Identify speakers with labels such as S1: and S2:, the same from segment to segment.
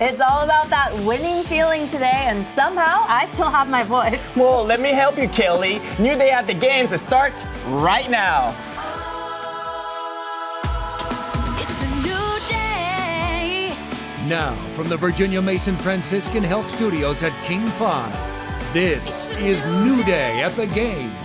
S1: It's all about that winning feeling today, and somehow I still have my voice.
S2: Well, let me help you, Kelly. New day at the games. It starts right now.
S3: It's a new day.
S4: Now, from the Virginia Mason Franciscan Health Studios at King 5, this is New Day at the Games.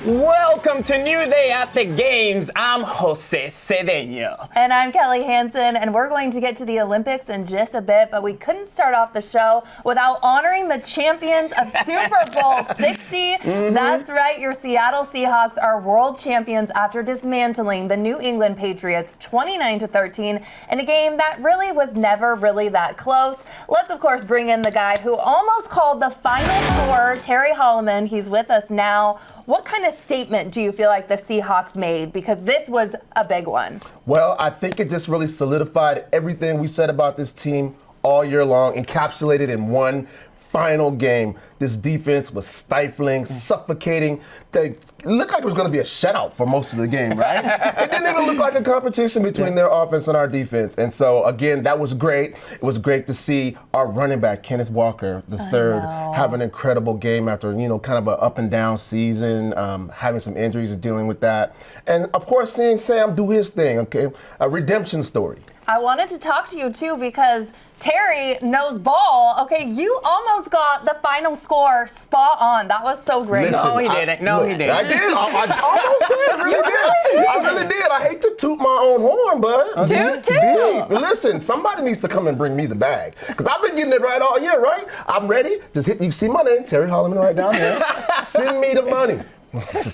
S2: Welcome to New Day at the Games. I'm Jose Cedeño.
S1: And I'm Kelly Hansen, and we're going to get to the Olympics in just a bit, but we couldn't start off the show without honoring the champions of Super Bowl 60. That's right, your Seattle Seahawks are world champions after dismantling the New England Patriots 29-13 in a game that really was never really that close. Let's, of course, bring in the guy who almost called the final score, Terry Holloman. He's with us now. What kind of statement do you feel like the Seahawks made? Because this was a big one.
S5: Well, I think it just really solidified everything we said about this team all year long, encapsulated in one final game. This defense was stifling, suffocating. It looked like it was going to be a shutout for most of the game, right? It didn't even look like a competition between their offense and our defense. And so, again, that was great. It was great to see our running back, Kenneth Walker, the third, have an incredible game after, kind of an up and down season, having some injuries and dealing with that. And, of course, seeing Sam do his thing, okay? A redemption story.
S1: I wanted to talk to you, too, because Terry knows ball. Okay, you almost got the final score spot on. That was so great.
S5: Listen,
S2: No, he didn't. He didn't.
S5: I did. I almost did. Really did. I really did. I hate to toot my own horn, but
S1: Toot.
S5: listen, somebody needs to come and bring me the bag, because I've been getting it right all year, right? I'm ready. Just hit. You see my name, Terry Holloman, right down there. Send me the money.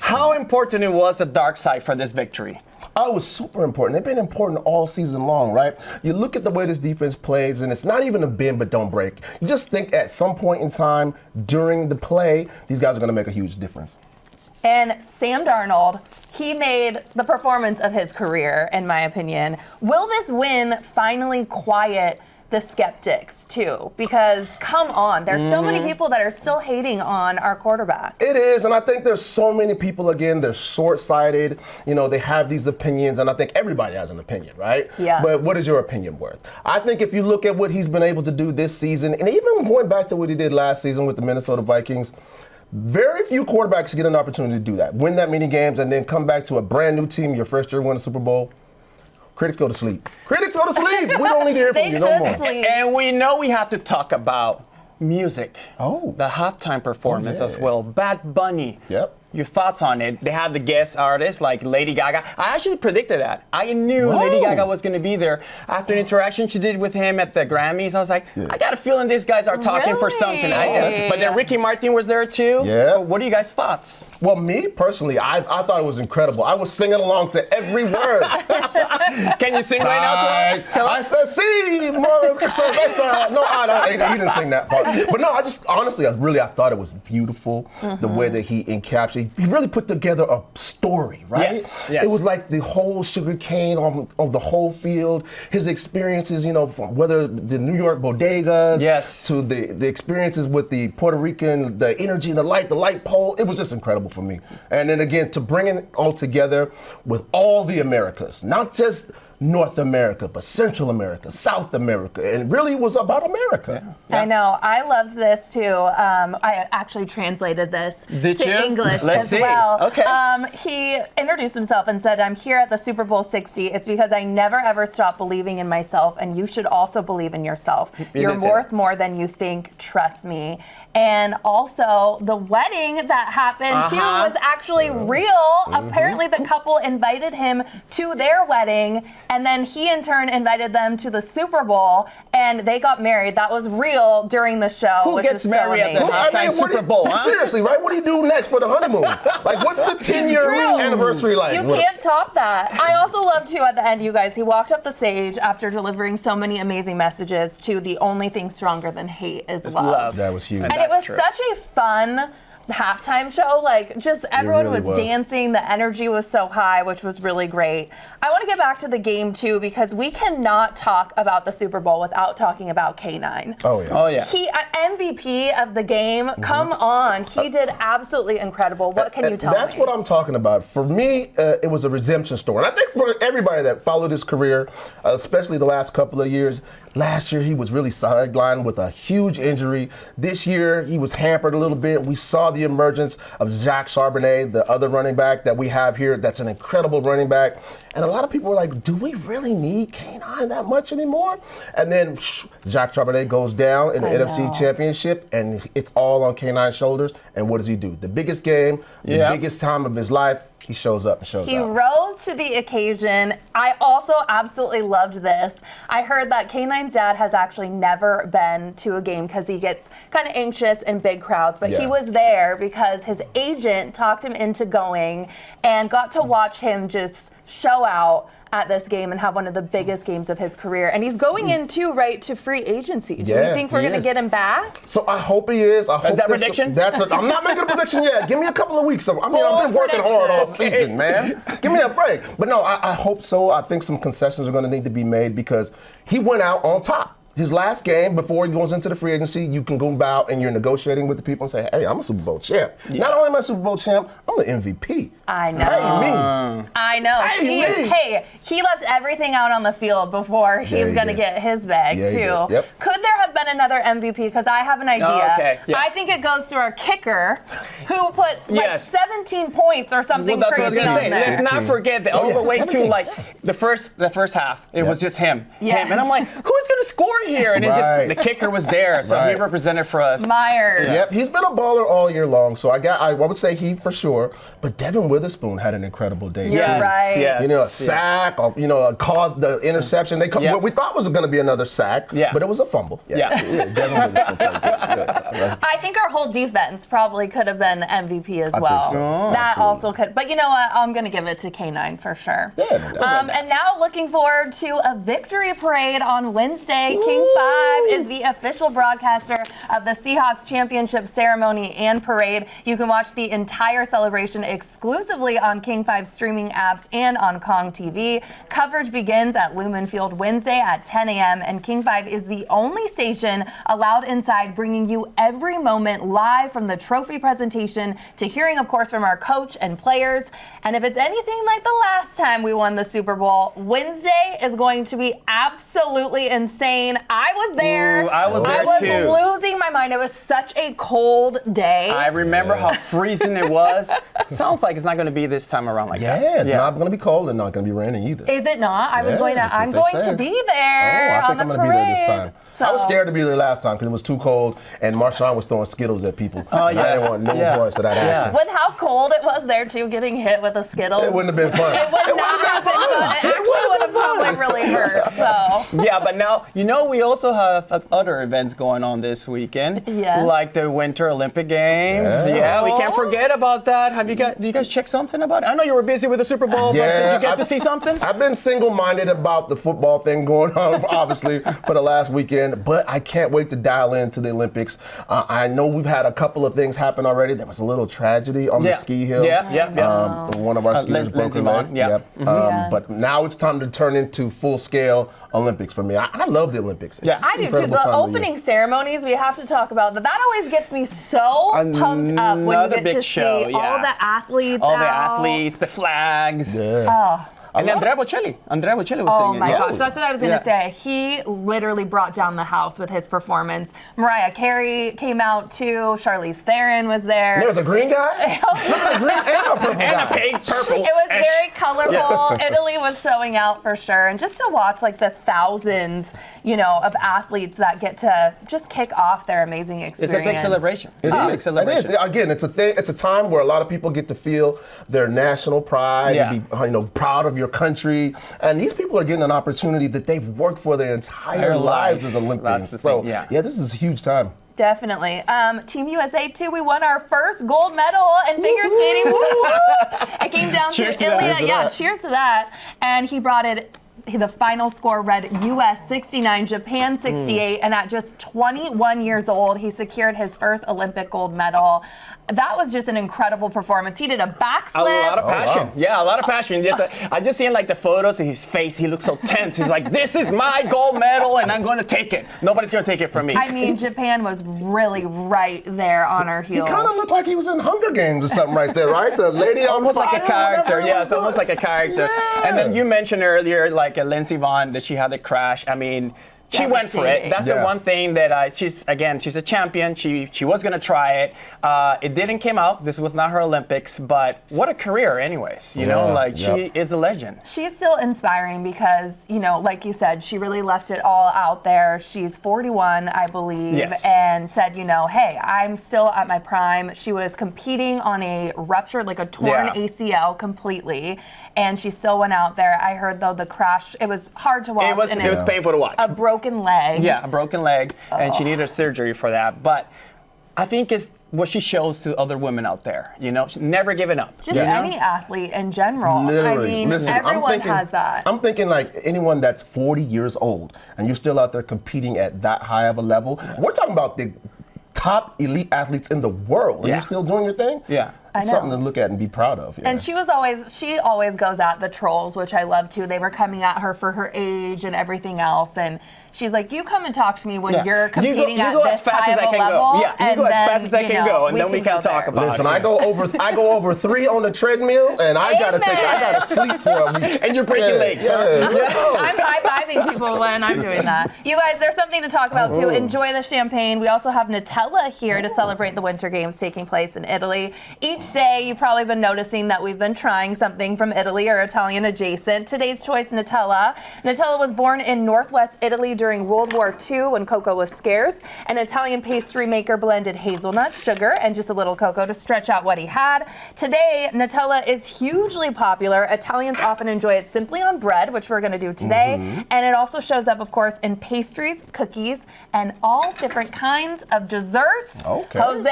S2: How important it was the dark side for this victory?
S5: Oh, it was super important. They've been important all season long, right? You look at the way this defense plays, and it's not even a bend but don't break. You just think at some point in time during the play, these guys are going to make a huge difference.
S1: And Sam Darnold, he made the performance of his career, in my opinion. Will this win finally quiet the skeptics, too? Because, come on, there's so many people that are still hating on our quarterback.
S5: It is, and I think there's so many people, again, they're short-sighted. They have these opinions, and I think everybody has an opinion, right?
S1: Yeah.
S5: But what is your opinion worth? I think if you look at what he's been able to do this season, and even going back to what he did last season with the Minnesota Vikings, very few quarterbacks get an opportunity to do that. Win that many games and then come back to a brand new team, your first year win a Super Bowl. Critics go to sleep. Critics go to sleep. We don't need to hear from you no more.
S1: Sleep.
S2: And we know we have to talk about music.
S5: Oh.
S2: The halftime performance as well. Bad Bunny.
S5: Yep.
S2: Your thoughts on it? They had the guest artists like Lady Gaga. I actually predicted that. I knew Lady Gaga was going to be there. After an interaction she did with him at the Grammys, I was like, I got a feeling these guys are talking for something. But then Ricky Martin was there too.
S5: Yeah.
S2: So what are you guys' thoughts?
S5: Well, me personally, I thought it was incredible. I was singing along to every word.
S2: Can you sing right now to him?
S5: I said, "See, more cerveza." No, he didn't sing that part. But no, I thought it was beautiful. The way that he encapsulated. He really put together a story, right?
S2: Yes.
S5: It was like the whole sugar cane on the whole field. His experiences, from whether the New York bodegas to the experiences with the Puerto Rican, the energy, the light pole. It was just incredible for me. And then again, to bring it all together with all the Americas, not just North America, but Central America, South America, and it really was about America.
S1: Yeah. I know. I loved this too. I actually translated this to English as well.
S2: Okay.
S1: He introduced himself and said, "I'm here at the Super Bowl 60. It's because I never ever stop believing in myself, and you should also believe in yourself. You're worth more than you think. Trust me." And also, the wedding that happened too was actually real. Apparently, the couple invited him to their wedding, and then he in turn invited them to the Super Bowl, and they got married. That was real during the show.
S2: Who gets married at the halftime Super Bowl?
S5: Seriously, right? What do you do next for the honeymoon? Like, what's the 10-year anniversary like?
S1: You can't top that. I also love too at the end, you guys, he walked up the stage after delivering so many amazing messages to the only thing stronger than hate is love.
S5: That was huge.
S1: And it was such a fun halftime show. Like, just everyone
S5: really
S1: was
S5: was.
S1: dancing. The energy was so high, which was really great. I want to get back to the game, too, because we cannot talk about the Super Bowl without talking about K9.
S5: Oh, yeah.
S2: Oh yeah.
S1: He, MVP of the game, come on. He did absolutely incredible. What can you tell
S5: That's
S1: me?
S5: what I'm talking about. For me, it was a redemption story. And I think for everybody that followed his career, especially the last couple of years, last year he was really sidelined with a huge injury. This year he was hampered a little bit. We saw the emergence of Jacques Charbonnet, the other running back that we have here. That's an incredible running back. And a lot of people were like, do we really need K9 that much anymore? And then Jacques Charbonnet goes down in the NFC Championship, and it's all on K9's shoulders. And what does he do? The biggest game, the biggest time of his life, he shows up and shows
S1: He
S5: out.
S1: rose to the occasion. I also absolutely loved this. I heard that K9's dad has actually never been to a game because he gets kind of anxious in big crowds, but he was there because his agent talked him into going and got to watch him just show out at this game and have one of the biggest games of his career. And he's going into right to free agency. Do we think we're going to get him back?
S5: So I hope he is. I hope
S2: that prediction?
S5: I'm not making a prediction yet. Give me a couple of weeks. I've been working hard all season, man. Give me a break. But no, I hope so. I think some concessions are going to need to be made because he went out on top. His last game, before he goes into the free agency, you can go out and you're negotiating with the people and say, hey, I'm a Super Bowl champ. Not only am I a Super Bowl champ, I'm the MVP.
S1: I know.
S5: Pay me.
S1: I know. He left everything out on the field before he's going to get his bag,
S5: Yeah, he
S1: too.
S5: did. Yep.
S1: Could there have been another MVP? Because I have an idea.
S2: Oh, okay. Yeah.
S1: I think it goes to our kicker, who put like
S2: Yes.
S1: 17 points or something
S2: Well, that's what I was
S1: crazy
S2: gonna
S1: on
S2: say.
S1: there.
S2: Let's not forget that all the way to
S5: 17.
S2: like the first half. It was just him.
S1: Yeah.
S2: Him. And I'm like, who's gonna score here? And it just the kicker was there, so he
S5: Right.
S2: represented for us.
S1: Myers.
S5: Yep, he's been a baller all year long, so I would say he for sure. But Devin Witherspoon had an incredible day.
S1: You're
S5: too.
S1: right.
S2: Yes.
S5: You know, a sack, or, caused the interception.
S2: Yeah.
S5: What we thought was going to be another sack,
S2: Yeah.
S5: but it was a fumble.
S2: Yeah.
S5: Devin Witherspoon played good. Yeah.
S1: I think our whole defense probably could have been MVP as well.
S5: think so.
S1: That
S5: Absolutely.
S1: also could. But you know what? I'm going to give it to K9 for sure.
S5: Yeah, no doubt.
S1: And now looking forward to a victory parade on Wednesday. King 5 is the official broadcaster of the Seahawks championship ceremony and parade. You can watch the entire celebration exclusively on King 5 streaming apps and on Kong TV. Coverage begins at Lumen Field Wednesday at 10 a.m. and King 5 is the only station allowed inside, bringing you every moment live from the trophy presentation to hearing, of course, from our coach and players. And if it's anything like the last time we won the Super Bowl, Wednesday is going to be absolutely insane. I was there.
S2: Ooh, I was there
S1: I
S2: too.
S1: was losing my mind. It was such a cold day.
S2: I remember how freezing it was. Sounds like it's not going to be this time around like that.
S5: Yeah, it's not going to be cold and not going to be raining either.
S1: Is it not? I was
S5: Yeah,
S1: going to.
S5: that's what
S1: I'm
S5: they
S1: going to
S5: said.
S1: be there.
S5: I think
S1: on
S5: I'm
S1: the
S5: going to be there this
S1: parade.
S5: time. I was
S1: So-
S5: scared to be there last time because it was too cold, and Marshawn was throwing Skittles at people. And I didn't want no parts of that action.
S1: With how cold it was there too, getting hit with a Skittles.
S5: It wouldn't have been fun.
S1: It would not have been fun. It actually would have probably really hurt. So.
S2: Yeah, but now, we also have other events going on this weekend.
S1: Yes.
S2: Like the Winter Olympic Games.
S5: Yeah.
S2: Yeah, we can't forget about that. Did you guys check something about it? I know you were busy with the Super Bowl, but did you get to see something?
S5: I've been single-minded about the football thing going on, obviously, for the last weekend, but I can't wait to dial into the Olympics. I know we've had a couple of things happen already. There was a little tragedy on the ski hill. One of our skiers broke her leg.
S2: Lindsey Vonn,
S5: But now it's time to turn into full-scale Olympics for me. I love the Olympics. It's
S1: I do too.
S5: incredible
S1: The
S5: time of year.
S1: opening ceremonies, we have to talk about that. That always gets me so pumped up when you
S2: Another
S1: get
S2: big
S1: to
S2: show,
S1: see all the athletes
S2: All the
S1: out.
S2: athletes, the flags.
S5: Yeah.
S2: And Andrea Bocelli. Andrea Bocelli was
S1: Oh
S2: singing.
S1: my
S2: yeah.
S1: gosh, that's what I was going to say. He literally brought down the house with his performance. Mariah Carey came out too. Charlize Theron was there.
S5: There was a green guy? a green and a purple
S2: And
S5: guy.
S2: a pink, purple.
S1: It was very colorful. Italy was showing out for sure. And just to watch like the thousands, of athletes that get to just kick off their amazing experience.
S2: It's a big celebration.
S5: It
S2: It's a
S5: is.
S2: big celebration.
S5: It is. Again, it's a thing. It's a time where a lot of people get to feel their national pride and be, proud of your country. And these people are getting an opportunity that they've worked for their entire
S2: Their
S5: lives
S2: life.
S5: as Olympians.
S2: That's the
S5: So,
S2: thing, yeah.
S5: this is a huge time.
S1: Definitely. Team USA too. We won our first gold medal in figure skating. Woo! It came down
S2: Cheers
S1: to
S2: to that.
S1: Ilya.
S2: Cheers to
S1: Yeah,
S5: that.
S1: cheers to that. And he brought it The final score read US 69, Japan 68, and at just 21 years old, he secured his first Olympic gold medal. That was just an incredible performance. He did a backflip.
S2: A lot of passion.
S5: wow.
S2: Yeah, a lot of passion. Just, I just seen like the photos of his face. He looks so tense. He's like, this is my gold medal and I'm going to take it. Nobody's going to take it from me.
S1: I mean, Japan was really right there on our
S5: He
S1: heels.
S5: kind of looked like he was in Hunger Games or something right there, right? The lady on
S2: Almost like a
S5: fire,
S2: character.
S5: whatever it
S2: Yeah,
S5: was
S2: it's almost like a character.
S5: Yeah.
S2: And then you mentioned earlier, like Lindsey Vonn, that she had the crash. I mean, she went for it.
S1: Devastating.
S2: That's the
S5: Yeah.
S2: one thing that she's a champion. She was gonna try it. It didn't come out. This was not her Olympics, but what a career, anyways. You know,
S5: Yeah,
S2: like
S5: yeah.
S2: she is a legend.
S1: She's still inspiring because, you know, like you said, she really left it all out there. She's 41, I believe,
S2: Yes.
S1: and said, you know, hey, I'm still at my prime. She was competing on a ruptured, like a torn
S2: Yeah.
S1: ACL completely, and she still went out there. I heard, though, the crash, it was hard to watch.
S2: It was
S1: and
S2: painful to watch.
S1: a broken leg.
S2: Yeah, a broken leg, and she needed surgery for that. But I think it's what she shows to other women out there. You know, she's never giving up.
S1: Just
S2: you know?
S1: any athlete in general.
S5: Literally.
S1: I mean,
S5: Listen,
S1: everyone has that.
S5: I'm thinking like anyone that's 40 years old and you're still out there competing at that high of a level. We're talking about the top elite athletes in the world, and
S2: Yeah.
S5: you're still doing your thing.
S2: Yeah.
S5: It's
S1: I know.
S5: something to look at and be proud of. Yeah.
S1: And she always goes at the trolls, which I love too. They were coming at her for her age and everything else, and she's like, "You come and talk to me when
S2: Yeah.
S1: you're competing
S2: you
S1: at
S2: go
S1: this
S2: as fast
S1: high
S2: as
S1: of
S2: I
S1: a
S2: can
S1: level."
S2: go. Yeah, you go as fast as I can go, and then we can talk about
S5: Listen,
S2: it.
S5: I go over 3 on the treadmill, and I gotta sleep for a week.
S2: And you're breaking legs, huh?
S5: Yeah.
S1: I'm high-fiving people when I'm doing that. You guys, there's something to talk about too. Enjoy the champagne. We also have Nutella here to celebrate the Winter Games taking place in Italy. Each day, you've probably been noticing that we've been trying something from Italy or Italian adjacent. Today's choice, Nutella. Nutella was born in Northwest Italy during World War II when cocoa was scarce. An Italian pastry maker blended hazelnut, sugar, and just a little cocoa to stretch out what he had. Today, Nutella is hugely popular. Italians often enjoy it simply on bread, which we're going to do today. And it also shows up, of course, in pastries, cookies, and all different kinds of desserts.
S5: Okay.
S1: Jose,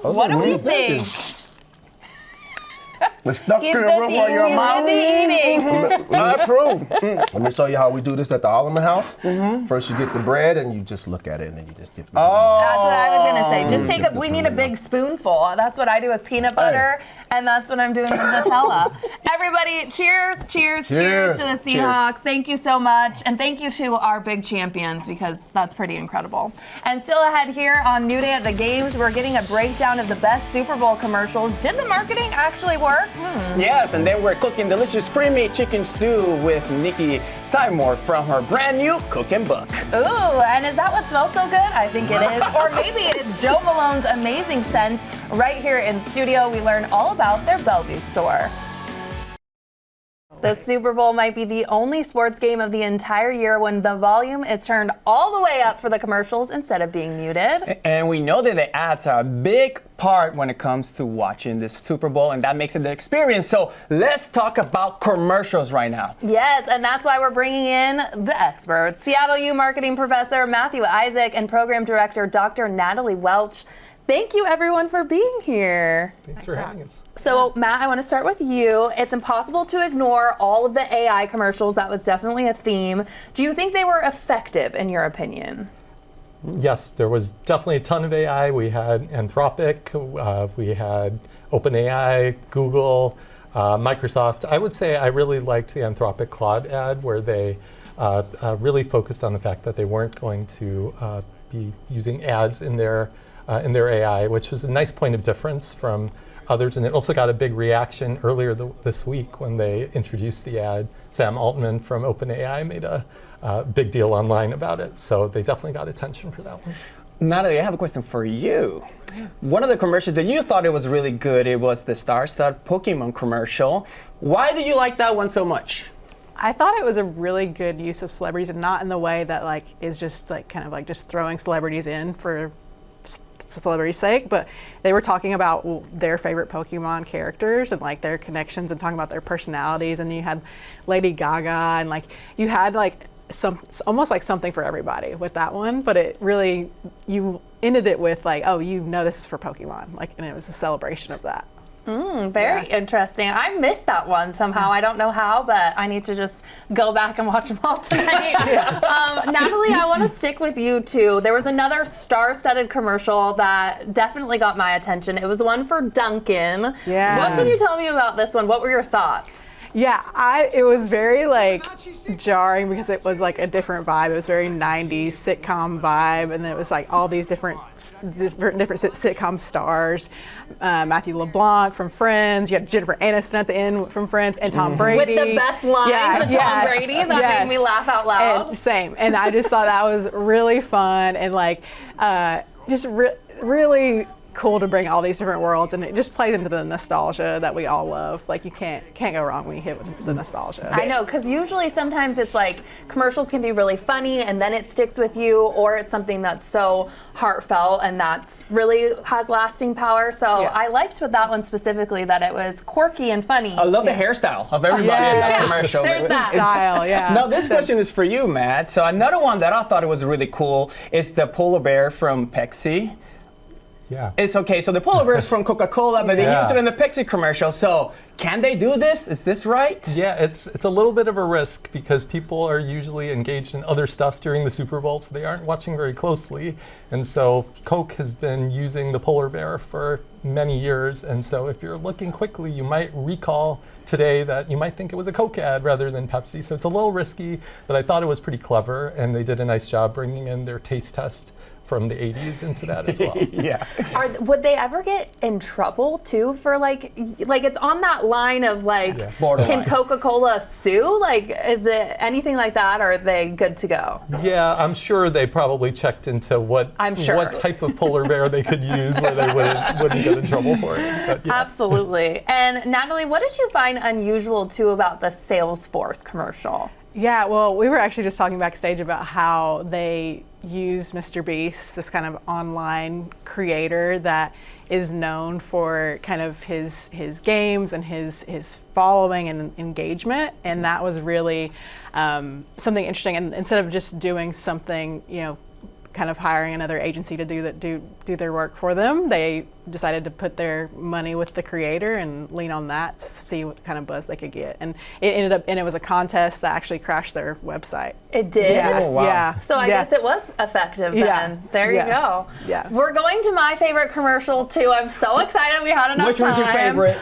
S1: what do
S5: what are
S1: we
S5: you
S1: think?
S5: thinking? The stuff
S1: He's
S5: to the roof
S1: busy,
S5: of your
S1: he's
S5: mouth.
S1: busy eating.
S2: I approve.
S5: Let me show you how we do this at the Alleman House. First, you get the bread, and you just look at it, and then you just get.
S2: Oh.
S1: That's what I was gonna say. Just take we need a big spoonful. That's what I do with peanut butter, and that's what I'm doing with Nutella. Everybody, cheers, cheers, cheers to the Seahawks. Thank you so much, and thank you to our big champions because that's pretty incredible. And still ahead here on New Day at the Games, we're getting a breakdown of the best Super Bowl commercials. Did the marketing actually work?
S2: Yes, and then we're cooking delicious creamy chicken stew with Nikki Seymour from her brand new cooking book.
S1: Ooh, and is that what smells so good? I think it is. Or maybe it's Jo Malone's amazing scents. Right here in studio, we learn all about their Bellevue store. The Super Bowl might be the only sports game of the entire year when the volume is turned all the way up for the commercials instead of being muted.
S2: And we know that the ads are a big part when it comes to watching this Super Bowl, and that makes it the experience. So let's talk about commercials right now.
S1: Yes, and that's why we're bringing in the experts. Seattle U marketing professor Matthew Isaac and program director Dr. Natalie Welch. Thank you, everyone, for being here.
S6: Thanks for having us.
S1: So, Matt, I want to start with you. It's impossible to ignore all of the AI commercials. That was definitely a theme. Do you think they were effective, in your opinion?
S6: Yes, there was definitely a ton of AI. We had Anthropic, we had OpenAI, Google, Microsoft. I would say I really liked the Anthropic Claude ad where they really focused on the fact that they weren't going to be using ads in their AI, which was a nice point of difference from others. And it also got a big reaction earlier this week when they introduced the ad. Sam Altman from OpenAI made a big deal online about it. So they definitely got attention for that one.
S2: Natalie, I have a question for you. One of the commercials that you thought it was really good, it was the Star-Stud Pokemon commercial. Why did you like that one so much?
S7: I thought it was a really good use of celebrities, and not in the way that like is just like kind of like just throwing celebrities in for celebrity's sake, but they were talking about their favorite Pokemon characters and like their connections and talking about their personalities. And you had Lady Gaga, and like you had like almost like something for everybody with that one. But it really, you ended it with like, oh, you know, this is for Pokemon, like, and it was a celebration of that.
S1: Very interesting. I missed that one somehow. I don't know how, but I need to just go back and watch them all tonight. Natalie, I want to stick with you too. There was another star-studded commercial that definitely got my attention. It was the one for Dunkin'.
S7: Yeah.
S1: What can you tell me about this one? What were your thoughts?
S7: Yeah, it was very like jarring because it was like a different vibe. It was very 90s sitcom vibe, and it was like all these different sitcom stars. Matthew LeBlanc from Friends. You had Jennifer Aniston at the end from Friends, and Tom Brady.
S1: With the best line to Tom Brady that made me laugh out loud.
S7: And same, and I just thought that was really fun and like just really cool to bring all these different worlds, and it just plays into the nostalgia that we all love. Like you can't go wrong when you hit with the nostalgia.
S1: I know, because usually sometimes it's like commercials can be really funny and then it sticks with you, or it's something that's so heartfelt and that's really has lasting power. So I liked with that one specifically that it was quirky and funny.
S2: I love the hairstyle of everybody in that commercial.
S1: There's that.
S7: Style, yeah.
S2: Now this question is for you, Matt. So another one that I thought was really cool is the polar bear from Pepsi.
S6: Yeah.
S2: It's okay. So the polar bear is from Coca-Cola, but they used it in the Pepsi commercial. So can they do this? Is this right?
S6: Yeah, it's a little bit of a risk because people are usually engaged in other stuff during the Super Bowl, so they aren't watching very closely. And so Coke has been using the polar bear for many years. And so if you're looking quickly, you might recall today that you might think it was a Coke ad rather than Pepsi. So it's a little risky, but I thought it was pretty clever, and they did a nice job bringing in their taste test from the 80s into that as well.
S2: Yeah.
S1: Would they ever get in trouble too for like it's on that line of like,
S2: Borderline.
S1: can Coca-Cola sue? Like, is it anything like that, or are they good to go?
S6: Yeah, I'm sure they probably checked into what type of polar bear they could use where they wouldn't get in trouble for it. But, yeah.
S1: Absolutely. And Natalie, what did you find unusual too about the Salesforce commercial?
S7: Yeah, well, we were actually just talking backstage about how they use Mr. Beast, this kind of online creator that is known for kind of his games and his following and engagement, and that was really something interesting. And instead of just doing something, kind of hiring another agency to do their work for them, they decided to put their money with the creator and lean on that to see what kind of buzz they could get. And it ended up, and it was a contest that actually crashed their website.
S1: It did?
S7: Yeah.
S2: Oh, wow.
S7: Yeah.
S1: So I guess it was effective then.
S7: Yeah.
S1: There you go.
S7: Yeah.
S1: We're going to my favorite commercial too. I'm so excited we had enough
S2: Which
S1: time.
S2: one's your favorite?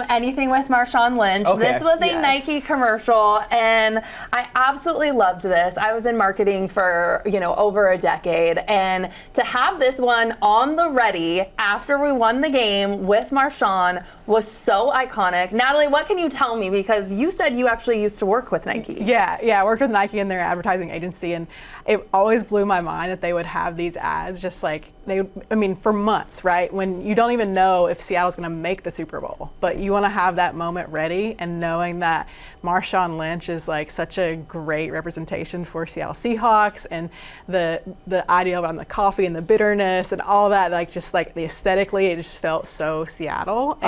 S1: Anything with Marshawn Lynch.
S2: Okay.
S1: This was a
S7: Yes.
S1: Nike commercial, and I absolutely loved this. I was in marketing for over a decade, and to have this one on the ready after we won the game with Marshawn was so iconic. Natalie, what can you tell me? Because you said you actually used to work with Nike.
S7: Yeah, I worked with Nike in their advertising agency, and it always blew my mind that they would have these ads just like for months, right? When you don't even know if Seattle's going to make the Super Bowl, but you want to have that moment ready, and knowing that Marshawn Lynch is like such a great representation for Seattle Seahawks, and the idea around the coffee and the bitterness and all that, like just like the aesthetically, it just felt so Seattle,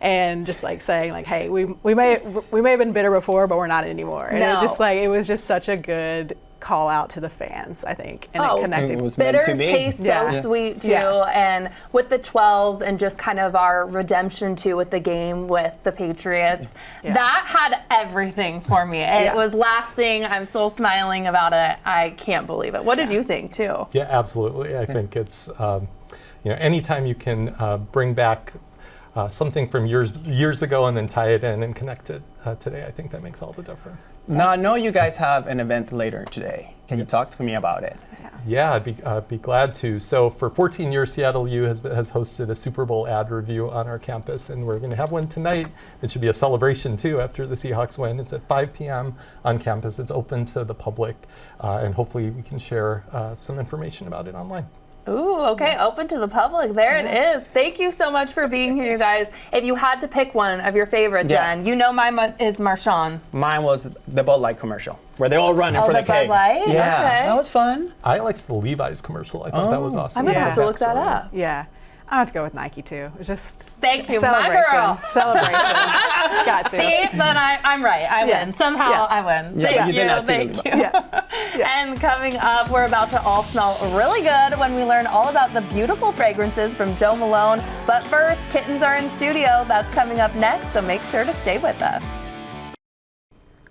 S7: and just like saying like, hey, we may have been bitter before, but we're not anymore. And it was just such a good call out to the fans, I think, and it connected.
S2: It was meant
S1: Bitter
S2: to be.
S1: tastes so sweet too, and with the 12s and just kind of our redemption too with the game with the Patriots, that had everything for me. It was lasting. I'm still smiling about it. I can't believe it. What did you think too?
S6: Yeah, absolutely. I think it's anytime you can bring back something from years ago and then tie it in and connect it today, I think that makes all the difference.
S2: Now I know you guys have an event later today. Can you talk to me about it?
S6: Yeah, I'd be glad to. So for 14 years, Seattle U has hosted a Super Bowl ad review on our campus, and we're going to have one tonight. It should be a celebration too after the Seahawks win. It's at 5 p.m. on campus. It's open to the public, and hopefully we can share some information about it online.
S1: Ooh, okay, open to the public. There it is. Thank you so much for being here, you guys. If you had to pick one of your favorite, Jen, mine is Marshawn.
S2: Mine was the Bud Light commercial, where they're all running for the
S1: Bud
S2: cake.
S1: Light?
S2: Yeah,
S1: Okay.
S2: that was fun.
S6: I liked the Levi's commercial. I thought that was awesome.
S1: I'm gonna have to look that up.
S7: Yeah. I have to go with Nike too. It's just
S1: Thank you, my
S7: celebration.
S1: girl.
S7: Celebration. Got to.
S1: See, then I'm right. I
S7: Yeah.
S1: win. Somehow
S7: Yeah.
S1: I win.
S2: Yeah, but
S1: Thank
S2: you did not see
S1: Thank
S2: them.
S1: you.
S7: Yeah.
S1: And coming up, we're about to all smell really good when we learn all about the beautiful fragrances from Jo Malone. But first, kittens are in studio. That's coming up next, so make sure to stay with us.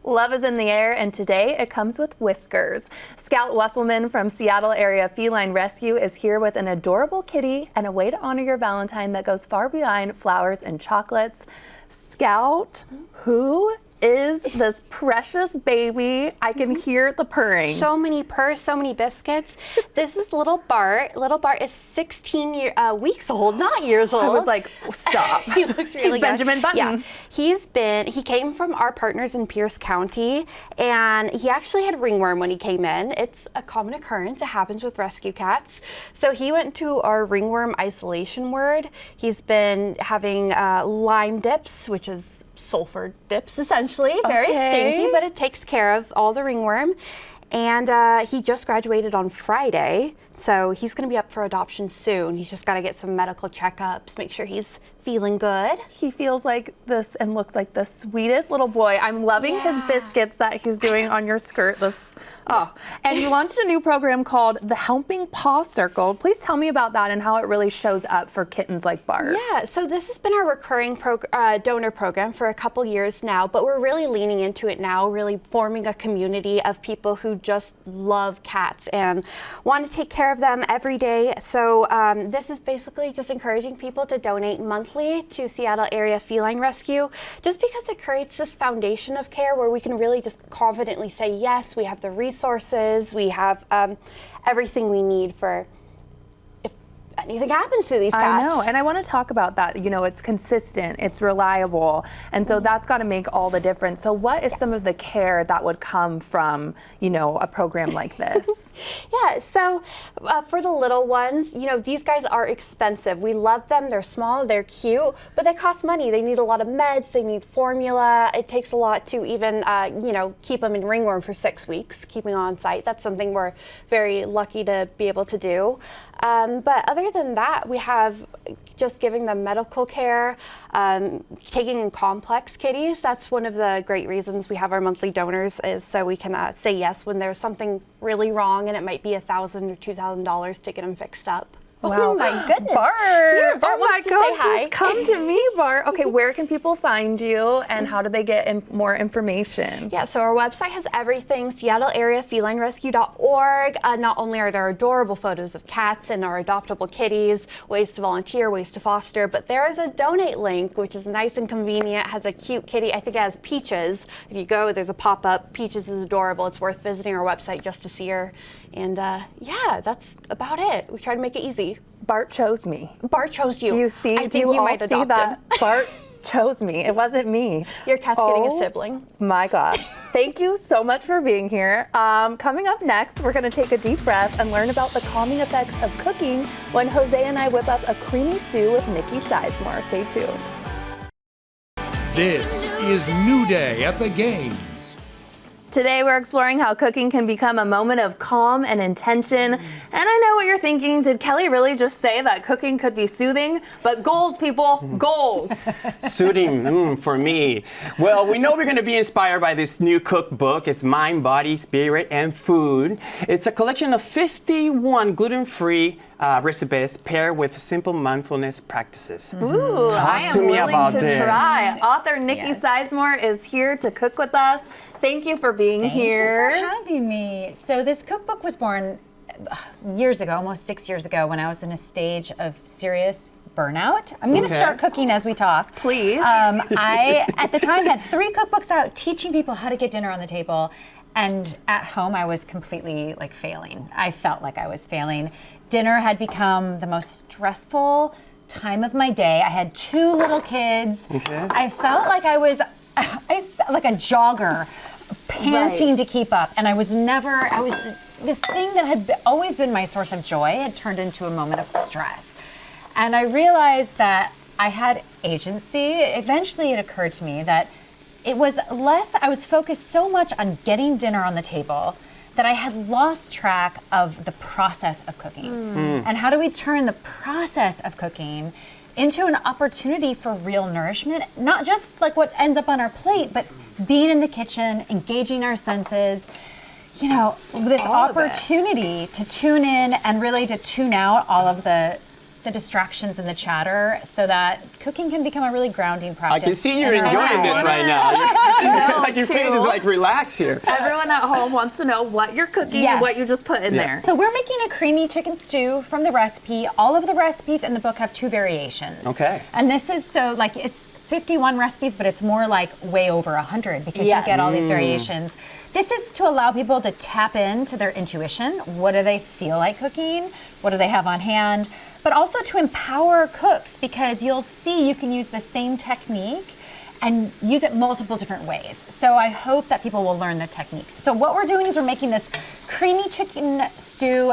S1: Love is in the air, and today it comes with whiskers. Scout Wesselman from Seattle Area Feline Rescue is here with an adorable kitty and a way to honor your Valentine that goes far beyond flowers and chocolates. Scout, who is this precious baby? I can hear the purring.
S8: So many purrs, so many biscuits. This is little Bart. Little Bart is 16 weeks old, not years old.
S1: I was like, stop.
S8: He looks really
S1: He's
S8: young.
S1: Benjamin Button.
S8: Yeah, he came from our partners in Pierce County, and he actually had ringworm when he came in. It's a common occurrence. It happens with rescue cats. So he went to our ringworm isolation ward. He's been having lime dips, which is sulfur dips, essentially. Very stinky, but it takes care of all the ringworm. And he just graduated on Friday, so he's going to be up for adoption soon. He's just got to get some medical checkups, make sure he's feeling good.
S1: He feels like this and looks like the sweetest little boy. I'm loving his biscuits that he's doing on your skirt. And you launched a new program called the Helping Paw Circle. Please tell me about that and how it really shows up for kittens like Bart.
S8: Yeah, so this has been our recurring donor program for a couple years now, but we're really leaning into it now, really forming a community of people who just love cats and want to take care of them every day. So this is basically just encouraging people to donate monthly to Seattle Area Feline Rescue, just because it creates this foundation of care where we can really just confidently say, yes, we have the resources, we have everything we need for if anything happens to these cats.
S1: I know, and I want to talk about that. You know, it's consistent, it's reliable, and so that's got to make all the difference. So what is some of the care that would come from, you know, a program like this?
S8: Yeah, so for the little ones, you know, these guys are expensive. We love them, they're small, they're cute, but they cost money. They need a lot of meds, they need formula. It takes a lot to even, you know, keep them in ringworm for 6 weeks, keeping on site. That's something we're very lucky to be able to do. But other than that, we have just giving them medical care, taking in complex kitties. That's one of the great reasons we have our monthly donors, is so we can say yes when there's something really wrong and it might be $1,000 or $2,000 to get them fixed up.
S1: Wow.
S8: Oh my goodness.
S1: Bart!
S8: Here, Bart
S1: Oh my
S8: wants to say
S1: gosh,
S8: hi.
S1: just come to me, Bart. Okay, where can people find you and how do they get more information?
S8: Yeah, so our website has everything, SeattleAreaFelineRescue.org. Not only are there adorable photos of cats and our adoptable kitties, ways to volunteer, ways to foster, but there is a donate link, which is nice and convenient. It has a cute kitty. I think it has Peaches. If you go, there's a pop-up. Peaches is adorable. It's worth visiting our website just to see her. And yeah, that's about it. We try to make it easy.
S1: Bart chose me.
S8: Bart chose you.
S1: Do you see?
S8: I think
S1: do you all
S8: might
S1: see
S8: adopt
S1: that?
S8: him.
S1: Bart chose me. It wasn't me.
S8: Your cat's getting a
S1: Oh,
S8: sibling.
S1: My God. Thank you so much for being here. Coming up next, we're going to take a deep breath and learn about the calming effects of cooking when Jose and I whip up a creamy stew with Nikki Sizemore. Stay tuned.
S4: This is New Day at the Games.
S1: Today we're exploring how cooking can become a moment of calm and intention. And I know what you're thinking, did Kelly really just say that cooking could be soothing? But goals, people, goals.
S2: Soothing for me. Well, we know we're going to be inspired by this new cookbook. It's Mind, Body, Spirit, and Food. It's a collection of 51 gluten-free recipes paired with simple mindfulness practices.
S1: Ooh, I am
S2: to me
S1: willing
S2: about
S1: to
S2: this.
S1: try. Author Nikki Sizemore is here to cook with us. Thank you for being here.
S9: Thank you for having me. So this cookbook was born years ago, almost 6 years ago, when I was in a stage of serious burnout. I'm going to start cooking as we talk.
S1: Please.
S9: I, at the time, had 3 cookbooks out teaching people how to get dinner on the table. And at home, I was completely like failing. I felt like I was failing. Dinner had become the most stressful time of my day. I had 2 little kids. I felt like I was like a jogger, panting to keep up. And this thing that had always been my source of joy had turned into a moment of stress. And I realized that I had agency. Eventually it occurred to me that it was less, I was focused so much on getting dinner on the table that I had lost track of the process of cooking. And how do we turn the process of cooking into an opportunity for real nourishment? Not just like what ends up on our plate, but being in the kitchen, engaging our senses, you know, this opportunity to tune in and really to tune out all of the distractions and the chatter so that cooking can become a really grounding practice.
S2: I can see you're
S9: in our
S2: enjoying
S9: lives.
S2: this right now. Like your face is like relaxed here.
S1: Everyone at home wants to know what you're cooking
S9: Yes.
S1: and what you just put in there.
S9: So we're making a creamy chicken stew from the recipe. All of the recipes in the book have 2 variations.
S2: Okay.
S9: And this is so like it's 51 recipes, but it's more like way over 100 because
S1: Yes.
S9: you get all these variations. This is to allow people to tap into their intuition. What do they feel like cooking? What do they have on hand? But also to empower cooks, because you'll see you can use the same technique and use it multiple different ways. So I hope that people will learn the techniques. So what we're doing is we're making this creamy chicken stew.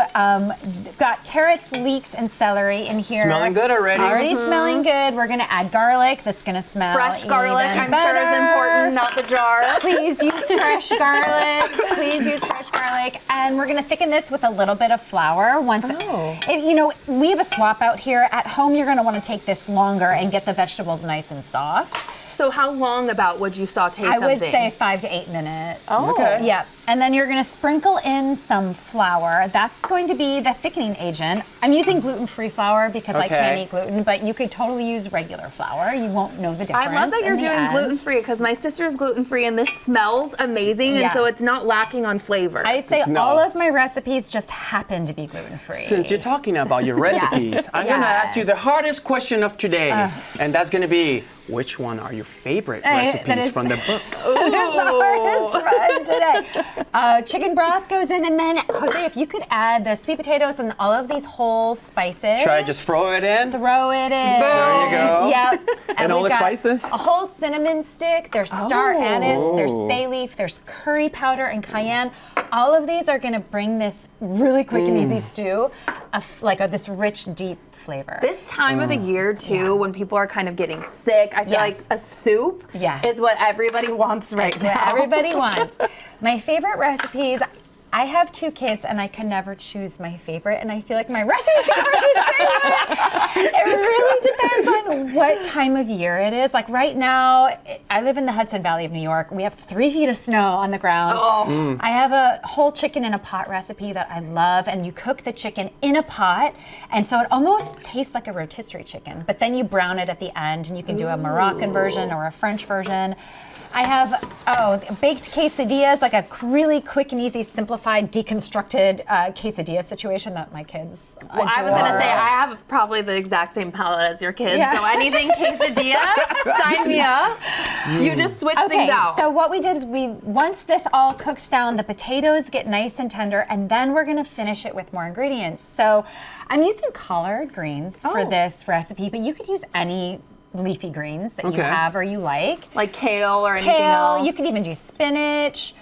S9: Got carrots, leeks, and celery in here.
S2: Smelling good already.
S9: Already smelling good. We're gonna add garlic. That's gonna smell
S1: Fresh garlic,
S9: even
S1: I'm sure, is
S9: better.
S1: important, not the jar.
S9: Please use fresh garlic. Please use fresh garlic. And we're gonna thicken this with a little bit of flour. You know, we have a swap out here. At home, you're gonna wanna take this longer and get the vegetables nice and soft.
S1: So how long about would you saute
S9: I
S1: something?
S9: would say 5 to 8 minutes.
S1: Oh.
S2: Okay.
S9: Yeah, and then you're gonna sprinkle in some flour. That's going to be the thickening agent. I'm using gluten-free flour because I can't
S2: Okay.
S9: eat gluten, but you could totally use regular flour. You won't know the difference.
S1: I love that you're
S9: in the
S1: doing
S9: end.
S1: gluten-free because my sister's gluten-free and this smells amazing,
S9: Yeah.
S1: and so it's not lacking on flavor.
S9: I'd say
S2: No.
S9: all of my recipes just happen to be gluten-free.
S2: Since you're talking about your recipes, I'm going to ask you the hardest question of today, and that's going to be, which one are your favorite
S9: that
S2: recipes
S9: is-
S2: from the book?
S9: That is the hardest one today. Chicken broth goes in, and then Jose, if you could add the sweet potatoes and all of these whole spices.
S2: Should I just throw it in?
S9: Throw it in.
S2: There you go.
S9: Yep.
S2: And all
S9: we've
S2: the
S9: got
S2: spices?
S9: A whole cinnamon stick. There's star anise. There's bay leaf. There's curry powder and cayenne. All of these are going to bring this really quick and easy stew, this rich, deep flavor.
S1: This time of the year, too, when people are kind of getting sick, I feel like
S9: Yes.
S1: a soup
S9: Yeah.
S1: is what everybody wants right
S9: What
S1: now.
S9: everybody wants. My favorite recipes. I have 2 kids and I can never choose my favorite, and I feel like my recipes are the same. It really depends on what time of year it is. Like right now, I live in the Hudson Valley of New York. We have 3 feet of snow on the ground. I have a whole chicken in a pot recipe that I love, and you cook the chicken in a pot, and so it almost tastes like a rotisserie chicken, but then you brown it at the end, and you can do a Moroccan version or a French version. I have, baked quesadillas, like a really quick and easy, simplified, deconstructed quesadilla situation that my kids
S1: Well, I was going to
S9: adore.
S1: say, I have probably the exact same palate as your kids,
S9: Yeah.
S1: so anything quesadilla, sign me up. You just switch things out.
S9: So what we did is once this all cooks down, the potatoes get nice and tender, and then we're gonna finish it with more ingredients. So I'm using collard greens for this recipe, but you could use any leafy greens that you have or you like.
S1: Like kale or anything
S9: Kale,
S1: else.
S9: you could even do spinach.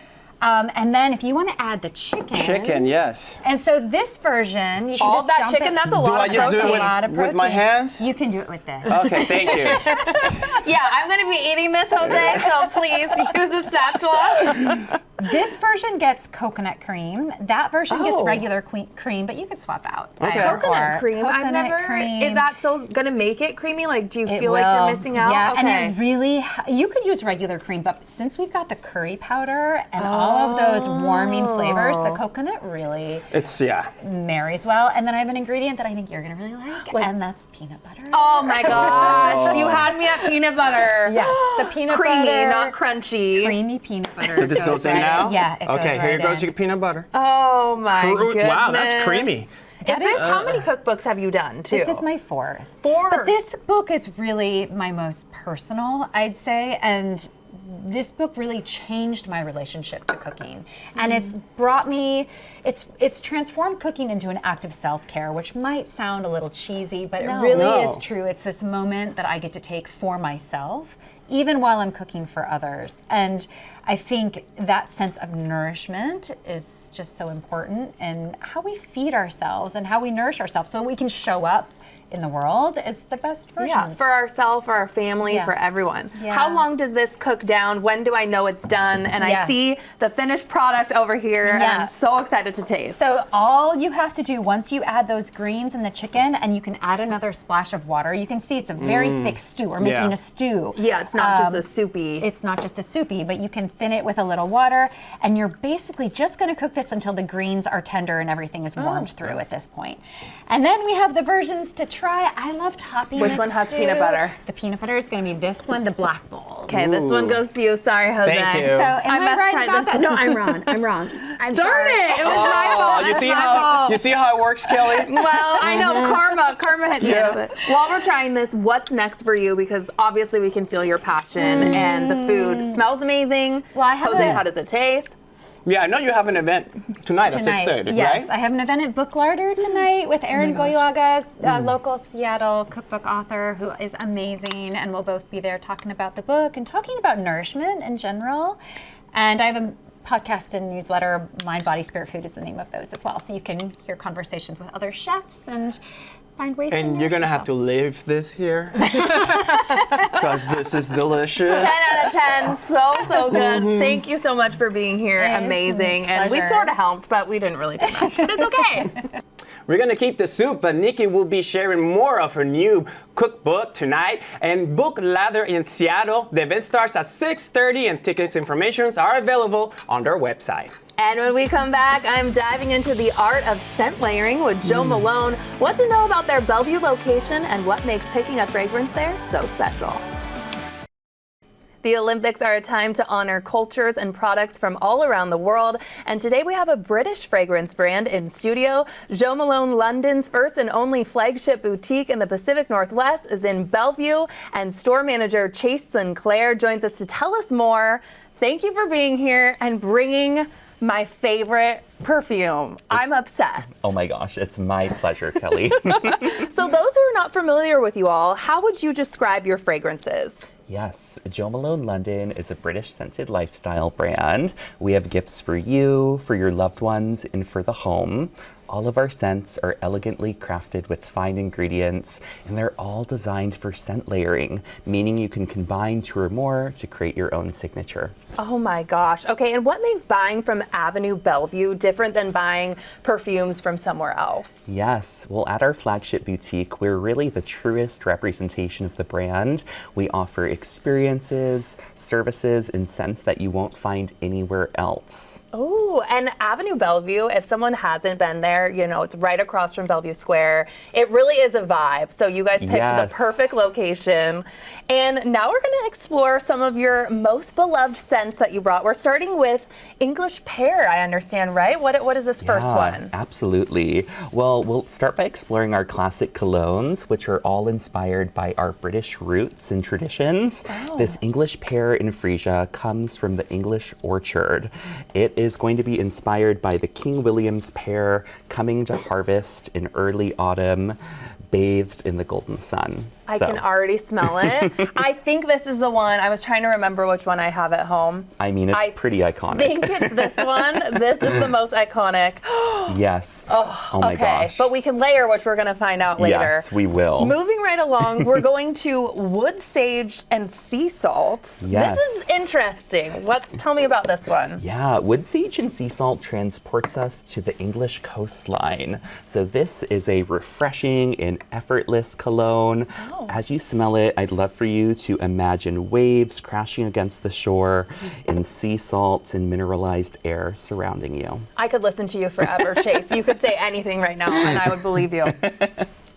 S9: And then if you want to add the chicken.
S2: Chicken, yes.
S9: And so this version, you can
S1: All
S9: just
S1: that
S9: dump
S1: chicken,
S9: it.
S1: that's a lot
S2: I
S1: of
S2: just do it
S1: protein.
S2: with-
S9: A lot of
S2: with my
S9: protein.
S2: hands?
S9: You can do it with this.
S2: Okay, thank you.
S1: Yeah, I'm going to be eating this, Jose, so please use a spatula.
S9: This version gets coconut cream. That version gets regular cream, but you could swap out.
S2: Okay.
S9: either
S1: Coconut
S9: or.
S1: cream. I've
S9: Coconut
S1: never.
S9: cream.
S1: Is that so going to make it creamy? Like, do you
S9: It
S1: feel like
S9: will.
S1: you're missing out?
S9: Yeah,
S1: okay.
S9: and it really, you could use regular cream, but since we've got the curry powder and all of those warming flavors, the coconut really
S2: It's, yeah.
S9: marries well. And then I have an ingredient that I think you're gonna really like, and that's peanut butter.
S1: Oh my gosh, you had me at peanut butter.
S9: Yes, the peanut
S1: Creamy,
S9: butter.
S1: not crunchy.
S9: Creamy peanut butter.
S2: So this goes in
S9: right
S2: now?
S9: Yeah, it goes
S2: Okay, here
S9: right
S2: goes
S9: in.
S2: your peanut butter.
S1: Oh my goodness.
S2: Wow, that's creamy.
S1: Is this, how many cookbooks have you done, too?
S9: This is my 4th.
S1: 4th.
S9: But this book is really my most personal, I'd say, and this book really changed my relationship to cooking. And it's brought me, it's transformed cooking into an act of self-care, which might sound a little cheesy, but it really is true. It's this moment that I get to take for myself even while I'm cooking for others. And I think that sense of nourishment is just so important, and how we feed ourselves and how we nourish ourselves so we can show up in the world is the best version.
S1: Yeah, for ourselves, for our family, for everyone.
S9: Yeah.
S1: How long does this cook down? When do I know it's done? And I see the finished product over here, and I'm so excited to taste.
S9: So all you have to do once you add those greens and the chicken, and you can add another splash of water, you can see it's a very thick stew. We're making a stew.
S1: Yeah, it's not just a soupy.
S9: It's not just a soupy, but you can thin it with a little water, and you're basically just gonna cook this until the greens are tender and everything is warmed through at this point. And then we have the versions to try. I love topping
S1: Which
S9: this
S1: one has
S9: stew.
S1: peanut butter?
S9: The peanut butter is gonna be this one, the black bowl.
S1: Okay, this one goes to you. Sorry, Jose.
S2: Thank you.
S9: So
S1: I
S9: am I
S1: must
S9: right
S1: try
S9: about
S1: this.
S9: that? No, I'm wrong. I'm wrong. I'm
S1: Darn
S9: sorry.
S1: it! It was my fault.
S2: You
S1: It's
S2: see
S1: my
S2: how
S1: fault.
S2: you see how it works, Kelly?
S1: Well, I know karma hit me with it. While we're trying this, what's next for you? Because obviously we can feel your passion, and the food smells amazing.
S9: Well, I have
S1: Jose,
S9: a-
S1: how does it taste?
S2: Yeah, I know you have an event tonight at 6:30,
S9: yes,
S2: right?
S9: I have an event at Book Larder tonight with Erin Goyaga, a local Seattle cookbook author who is amazing, and we'll both be there talking about the book and talking about nourishment in general. And I have a podcast and newsletter, Mind, Body, Spirit, Food is the name of those as well. So you can hear conversations with other chefs and find ways to
S2: And you're gonna have to live this here because this is delicious.
S1: 10 out of 10, so good. Thank you so much for being here.
S9: It's
S1: Amazing.
S9: a
S1: And we
S9: pleasure.
S1: sort of helped, but we didn't really do much. But it's okay.
S2: We're gonna keep the soup, but Nikki will be sharing more of her new cookbook tonight. And Book Ladder in Seattle. The event starts at 6:30, and tickets informations are available on their website.
S1: And when we come back, I'm diving into the art of scent layering with Jo Malone. What to know about their Bellevue location and what makes picking a fragrance there so special. The Olympics are a time to honor cultures and products from all around the world. And today we have a British fragrance brand in studio. Jo Malone London's first and only flagship boutique in the Pacific Northwest is in Bellevue. And store manager Chase Sinclair joins us to tell us more. Thank you for being here and bringing my favorite perfume. I'm obsessed.
S10: Oh my gosh, it's my pleasure, Kelly.
S1: So those who are not familiar with you all, how would you describe your fragrances?
S10: Yes, Jo Malone London is a British scented lifestyle brand. We have gifts for you, for your loved ones, and for the home. All of our scents are elegantly crafted with fine ingredients, and they're all designed for scent layering, meaning you can combine 2 or more to create your own signature.
S1: Oh my gosh. Okay, and what makes buying from Avenue Bellevue different than buying perfumes from somewhere else?
S10: Yes, well, at our flagship boutique, we're really the truest representation of the brand. We offer experiences, services, and scents that you won't find anywhere else.
S1: Oh, and Avenue Bellevue, if someone hasn't been there, you know, it's right across from Bellevue Square. It really is a vibe. So you guys picked the perfect location. And now we're going to explore some of your most beloved scents that you brought. We're starting with English Pear, I understand, right? What is this first one?
S10: Absolutely. Well, we'll start by exploring our classic colognes, which are all inspired by our British roots and traditions. This English Pear in Frisia comes from the English orchard. It is going to be inspired by the King William's pear coming to harvest in early autumn, bathed in the golden sun.
S1: I can already smell it. I think this is the one. I was trying to remember which one I have at home.
S10: I mean, it's pretty iconic.
S1: I think it's this one. This is the most iconic.
S10: Yes. Oh my gosh.
S1: But we can layer, which we're going to find out later.
S10: Yes, we will.
S1: Moving right along, we're going to wood sage and sea salt.
S10: Yes.
S1: This is interesting. Tell me about this one.
S10: Yeah, wood sage and sea salt transports us to the English coastline. So this is a refreshing and effortless cologne. As you smell it, I'd love for you to imagine waves crashing against the shore and sea salt and mineralized air surrounding you.
S1: I could listen to you forever, Chase. You could say anything right now and I would believe you.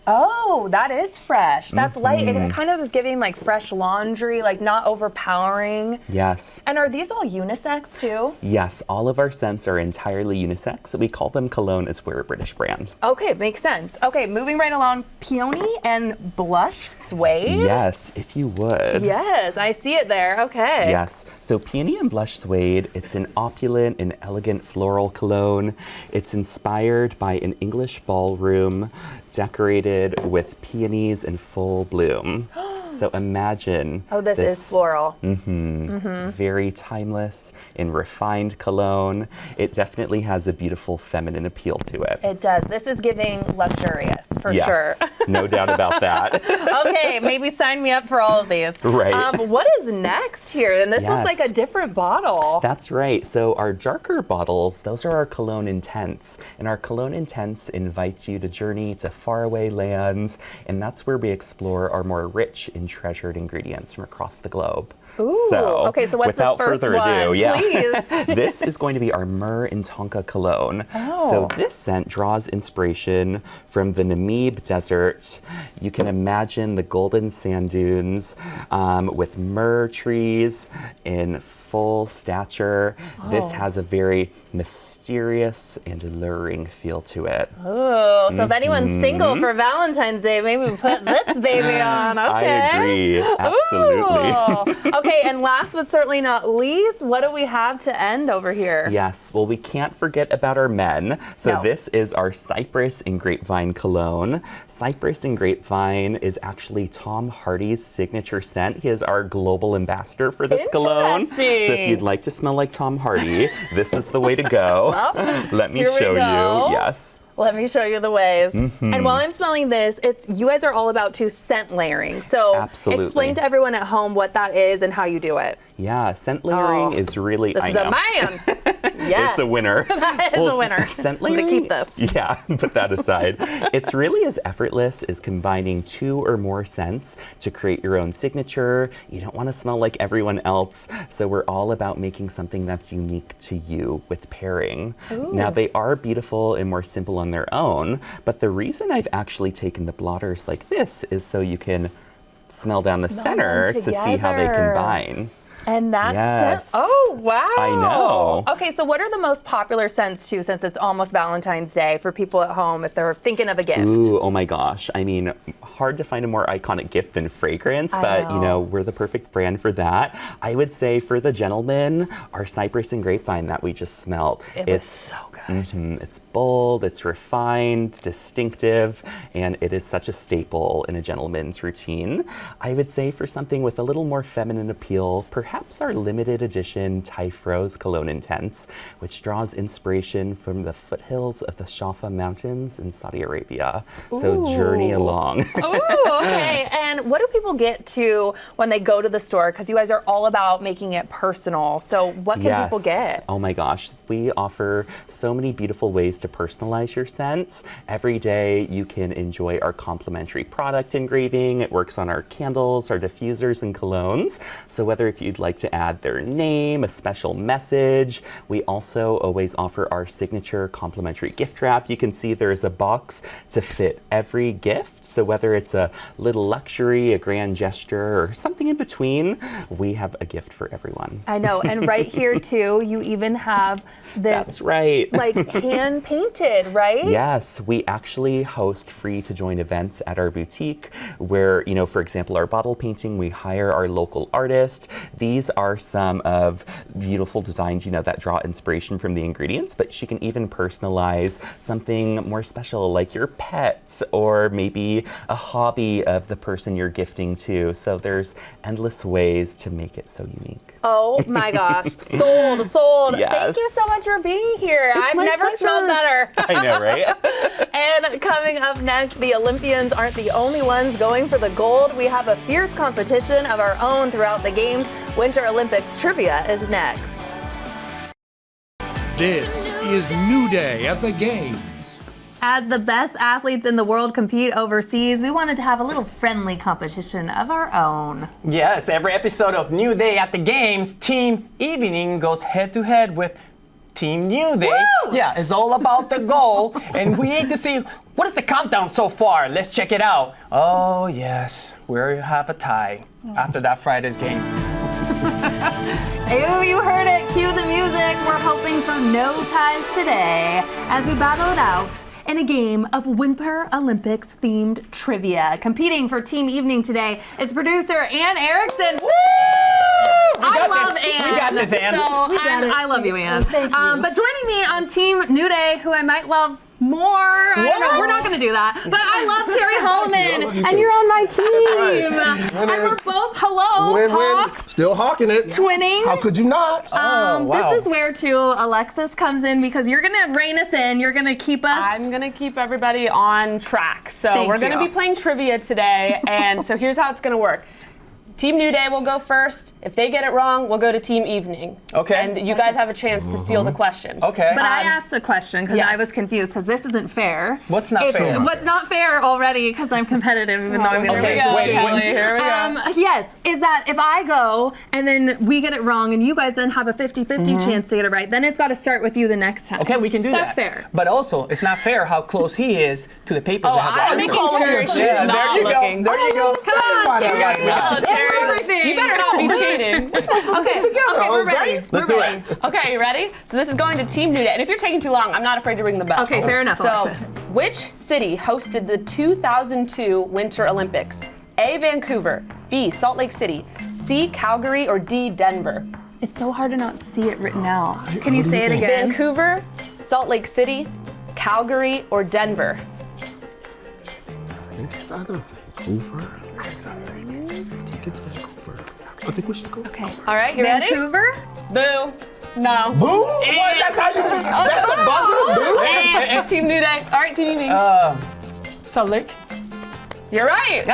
S1: Oh, that is fresh. That's light. It kind of is giving like fresh laundry, like not overpowering.
S10: Yes.
S1: And are these all unisex too?
S10: Yes, all of our scents are entirely unisex. We call them cologne as we're a British brand.
S1: Okay, makes sense. Okay, moving right along, peony and blush suede.
S10: Yes, if you would.
S1: Yes, I see it there. Okay.
S10: Yes. So peony and blush suede, it's an opulent and elegant floral cologne. It's inspired by an English ballroom decorated with peonies in full bloom. So imagine.
S1: Oh, this is floral.
S10: Very timeless and refined cologne. It definitely has a beautiful feminine appeal to it.
S1: It does. This is giving luxurious for
S10: Yes,
S1: sure.
S10: no doubt about that.
S1: Okay, maybe sign me up for all of these.
S10: Right.
S1: What is next here? And this looks like a different bottle.
S10: That's right. So our darker bottles, those are our Cologne Intense. And our Cologne Intense invites you to journey to faraway lands. And that's where we explore our more rich and treasured ingredients from across the globe.
S1: Ooh, okay, so what's
S10: without
S1: this first
S10: further ado,
S1: one? Please.
S10: This is going to be our Myrrh and Tonka cologne. So this scent draws inspiration from the Namib Desert. You can imagine the golden sand dunes with myrrh trees in full stature. This has a very mysterious and alluring feel to it.
S1: Oh, so if anyone's single for Valentine's Day, maybe we put this baby on. Okay.
S10: I agree. Absolutely.
S1: Okay, and last but certainly not least, what do we have to end over here?
S10: Yes, well, we can't forget about our men. So this is our Cypress and Grapevine cologne. Cypress and Grapevine is actually Tom Hardy's signature scent. He is our global ambassador for this cologne. So if you'd like to smell like Tom Hardy, this is the way to go.
S1: Well,
S10: let me show you. Yes.
S1: Let me show you the ways. And while I'm smelling this, you guys are all about scent layering. So explain to everyone at home what that is and how you do it.
S10: Yeah, scent layering is really,
S1: This is a man. Yes.
S10: It's a winner.
S1: That is a winner.
S10: Scent
S1: I'm
S10: layering,
S1: gonna keep this.
S10: Yeah, put that aside. It's really as effortless as combining 2 or more scents to create your own signature. You don't want to smell like everyone else, so we're all about making something that's unique to you with pairing. Now, they are beautiful and more simple on their own, but the reason I've actually taken the blotters like this is so you can smell down the center to see how they combine.
S1: And that's oh, wow.
S10: I know.
S1: Okay, so what are the most popular scents too, since it's almost Valentine's Day, for people at home if they're thinking of a gift?
S10: Ooh, oh my gosh. I mean, hard to find a more iconic gift than fragrance, but you know, we're the perfect brand for that. I would say for the gentleman, our Cypress and Grapevine that we just smelled.
S1: It's so good.
S10: It's bold, it's refined, distinctive, and it is such a staple in a gentleman's routine. I would say for something with a little more feminine appeal, perhaps our limited edition Taif Rose Cologne Intense, which draws inspiration from the foothills of the Shafa Mountains in Saudi Arabia. So journey along.
S1: Oh, okay. And what do people get to when they go to the store? Because you guys are all about making it personal. So what can people get?
S10: Oh my gosh. We offer so many beautiful ways to personalize your scent. Every day you can enjoy our complimentary product engraving. It works on our candles, our diffusers, and colognes. So whether if you'd like to add their name, a special message, we also always offer our signature complimentary gift wrap. You can see there's a box to fit every gift. So whether it's a little luxury, a grand gesture, or something in between, we have a gift for everyone.
S1: I know, and right here too, you even have this.
S10: That's right.
S1: Like hand painted, right?
S10: Yes, we actually host free to join events at our boutique where, you know, for example, our bottle painting, we hire our local artist. These are some of beautiful designs, you know, that draw inspiration from the ingredients, but she can even personalize something more special like your pet or maybe a hobby of the person you're gifting to. So there's endless ways to make it so unique.
S1: Oh my gosh. Sold, sold.
S10: Yes.
S1: Thank you so much for being here. I've never smelled better.
S10: I know, right?
S1: And coming up next, the Olympians aren't the only ones going for the gold. We have a fierce competition of our own throughout the games. Winter Olympics trivia is next.
S4: This is New Day at the Games.
S1: As the best athletes in the world compete overseas, we wanted to have a little friendly competition of our own.
S2: Yes, every episode of New Day at the Games, Team Evening goes head-to-head with Team New Day. Woo! Yeah, it's all about the goal, and we need to see what is the countdown so far. Let's check it out. Oh yes, we have a tie after that Friday's game.
S1: Ew, you heard it. Cue the music. We're hoping for no ties today as we battle it out in a game of Winter Olympics themed trivia. Competing for Team Evening today is producer Ann Erickson. Woo! I love Ann.
S2: We got this, Ann.
S1: So I love you, Ann.
S9: Thank you.
S1: But joining me on Team New Day, who I might love more. I don't know. We're not going to do that. But I love Terry Holloman, and you're on my team. And we're both Hawks.
S5: Still hawking it.
S1: Twinning.
S5: How could you not?
S2: wow.
S1: This is where too Alexis comes in because you're going to rein us in. You're going to keep us.
S11: I'm going to keep everybody on track. So
S1: Thank
S11: we're going to
S1: you.
S11: be playing trivia today. And so here's how it's going to work. Team New Day will go first. If they get it wrong, we'll go to Team Evening.
S2: Okay.
S11: And you guys have a chance to steal the question.
S2: Okay.
S1: But I asked a question because I
S11: yes.
S1: was confused because this isn't fair.
S2: What's not fair?
S1: What's not fair already because I'm competitive even though I'm going to
S2: Okay,
S1: be
S2: wait,
S11: Kelly, here we go.
S1: Yes, is that if I go and then we get it wrong and you guys then have a 50-50 chance to get it right, then it's got to start with you the next time.
S2: Okay, we can do that.
S1: That's fair.
S2: But also, it's not fair how close he is to the papers that have the
S11: I'm
S2: answer.
S11: making sure she's
S2: Yeah,
S11: not
S2: there you
S11: looking.
S2: go. There you go.
S1: Come on,
S2: We got
S1: Terry.
S2: it.
S11: Hello, Terry.
S1: Everything.
S11: You better not be cheating.
S1: Okay, we're ready.
S2: Let's do it.
S11: Okay, you ready? So this is going to Team New Day. And if you're taking too long, I'm not afraid to ring the bell.
S1: Okay, fair enough,
S11: So,
S1: Alexis.
S11: which city hosted the 2002 Winter Olympics? A, Vancouver, B, Salt Lake City, C, Calgary, or D, Denver?
S1: It's so hard to not see it written out. Can you say it again?
S11: Vancouver, Salt Lake City, Calgary, or Denver?
S5: I think it's either Vancouver. I think it's Vancouver. I think we should go.
S1: Okay.
S11: All right, you ready?
S1: Vancouver?
S11: Boo. No.
S5: Boo? What? That's how you. That's the buzzer. Boo.
S11: Team New Day. All right, Team New Day.
S2: Salt Lake.
S11: You're right.
S5: I